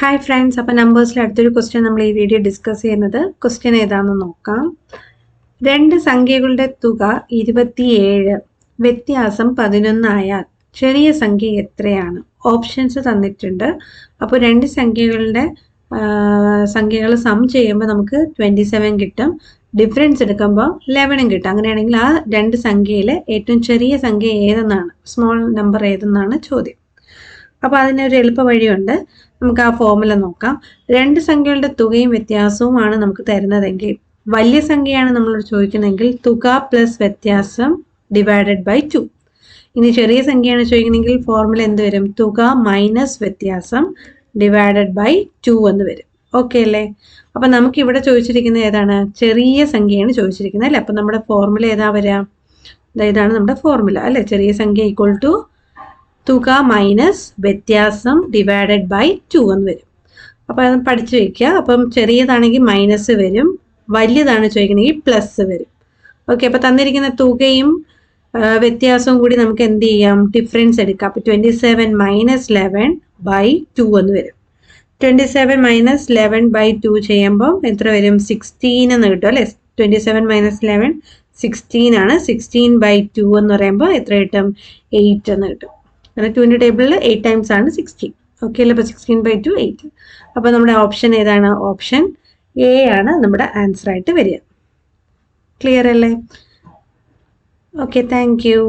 Hi friends, അപ്പോൾ നമ്പേഴ്സിൽ അടുത്തൊരു question നമ്മൾ ഈ വീഡിയോ ഡിസ്കസ് ചെയ്യുന്നത്. ക്വസ്റ്റ്യൻ ഏതാണെന്ന് നോക്കാം. രണ്ട് സംഖ്യകളുടെ തുക 27, വ്യത്യാസം 11 ആയാൽ ചെറിയ സംഖ്യ എത്രയാണ്? ഓപ്ഷൻസ് തന്നിട്ടുണ്ട്. അപ്പോൾ രണ്ട് സംഖ്യകൾ സം ചെയ്യുമ്പോൾ നമുക്ക് 27 കിട്ടും, ഡിഫറൻസ് എടുക്കുമ്പോൾ 11 കിട്ടും. അങ്ങനെയാണെങ്കിൽ ആ രണ്ട് സംഖ്യയിൽ ഏറ്റവും ചെറിയ സംഖ്യ ഏതെന്നാണ്, സ്മോൾ നമ്പർ ഏതെന്നാണ് ചോദ്യം. അപ്പോൾ അതിനൊരു എളുപ്പ വഴിയുണ്ട്. നമുക്ക് ആ ഫോർമുല നോക്കാം. രണ്ട് സംഖ്യകളുടെ തുകയും വ്യത്യാസവുമാണ് നമുക്ക് തരുന്നതെങ്കിൽ, വലിയ സംഖ്യയാണ് നമ്മളോട് ചോദിക്കുന്നതെങ്കിൽ തുക പ്ലസ് വ്യത്യാസം ഡിവൈഡഡ് ബൈ 2. ഇനി ചെറിയ സംഖ്യയാണ് ചോദിക്കുന്നതെങ്കിൽ ഫോർമുല എന്ത് വരും? തുക മൈനസ് വ്യത്യാസം ഡിവൈഡഡ് ബൈ 2 എന്ന് വരും. ഓക്കെ അല്ലേ? അപ്പം നമുക്കിവിടെ ചോദിച്ചിരിക്കുന്നത് ഏതാണ്? ചെറിയ സംഖ്യയാണ് ചോദിച്ചിരിക്കുന്നത് അല്ലേ? അപ്പം നമ്മുടെ ഫോർമുല ഏതാ വരിക? ഇതാണ് നമ്മുടെ ഫോർമുല അല്ലേ? ചെറിയ സംഖ്യ ഈക്വൽ ടു തുക മൈനസ് വ്യത്യാസം ഡിവൈഡഡ് ബൈ 2 എന്ന് വരും. അപ്പോൾ അത് പഠിച്ചു വയ്ക്കുക. അപ്പം ചെറിയതാണെങ്കിൽ മൈനസ് വരും, വലിയതാണ് ചോദിക്കണമെങ്കിൽ പ്ലസ് വരും. ഓക്കെ, അപ്പോൾ തന്നിരിക്കുന്ന തുകയും വ്യത്യാസവും കൂടി നമുക്ക് എന്ത് ചെയ്യാം? ഡിഫറൻസ് എടുക്കാം. അപ്പോൾ 27 മൈനസ് 11 ബൈ 2 എന്ന് വരും. 27 മൈനസ് 11 ബൈ 2 ചെയ്യുമ്പോൾ എത്ര വരും? 16 എന്ന് കിട്ടും അല്ലേ? 27 മൈനസ് 11 16 ആണ്. 16 ബൈ 2 എന്ന് പറയുമ്പോൾ എത്ര കിട്ടും? 8 എന്ന് കിട്ടും. കാരണം 2ൻ്റെ ടേബിളിൽ 8 ടൈംസ് ആണ് 16. ഓക്കെ അല്ലേ? അപ്പോൾ 16 ബൈ 2 8. അപ്പോൾ നമ്മുടെ ഓപ്ഷൻ ഏതാണ്? ഓപ്ഷൻ എ ആണ് നമ്മുടെ ആൻസർ ആയിട്ട് വരിക. ക്ലിയർ അല്ലേ? Okay, thank you.